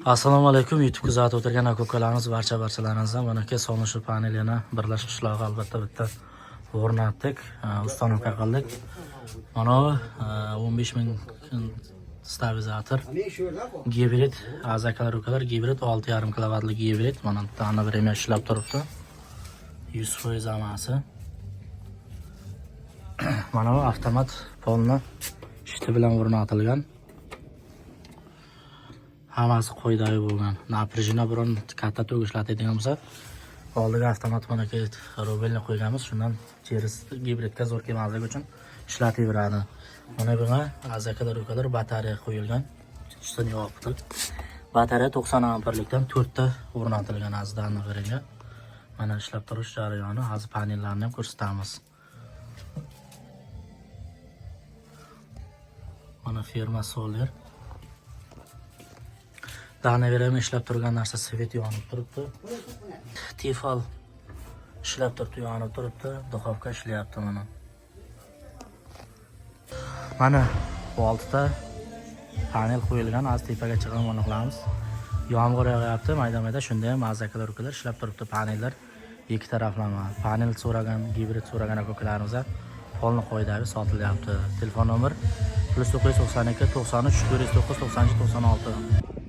Assalomu alaykum. YouTube kuzatib o'tirgan aka-ukalarimiz barchalaringizdan mana ke so'nggi panel yana birlash qishlog'i albatta bitta o'rnatdik. Ustonovka qildik. Mana 15 ming stabilizator gibrid aka-ukalar gibrid 6,5 kilovatlik gibrid mana tani время ishlab turibdi. 100% amasi. Mana bu avtomat polni shiti bilan o'rnatilgan. Hammasi qo'ydagi bo'lgan. Naprijini biron katta to'g'ishlatadigan bo'lsa, oldiga avtomat manaki robelni qo'yganmiz. Shundan cheris gibridga zo'r kelmasligi uchun ishlataveradi. Mana bunga aka-ukalar batareya qo'yilgan. Ustini yopib. Batareya 90 amperlikdan 4 ta o'rnatilgan azdan biringa. Mana ishlab turish jarayoni, hozir panellarni ham ko'rsatamiz. Mana firma Soler. Dana verem ishlab turgan narsa svet yonib turibdi. Tifal ishlab turibdi, yonib turibdi. Duxovka ishlayapti mana. Mana bu oltita panel qo'yilgan, az tepaga chiqib aniqlamiz. Yomg'ir yog'yapti, mayda-mayda, shunda ham aka-ukalar ishlab turibdi. Panellar ikki taraflama. Panel so'ragan, gibrid so'ragan aka-ukalarimiz polni qo'ydagi sotilyapti. Telefon nomer +992 93 409 90 96.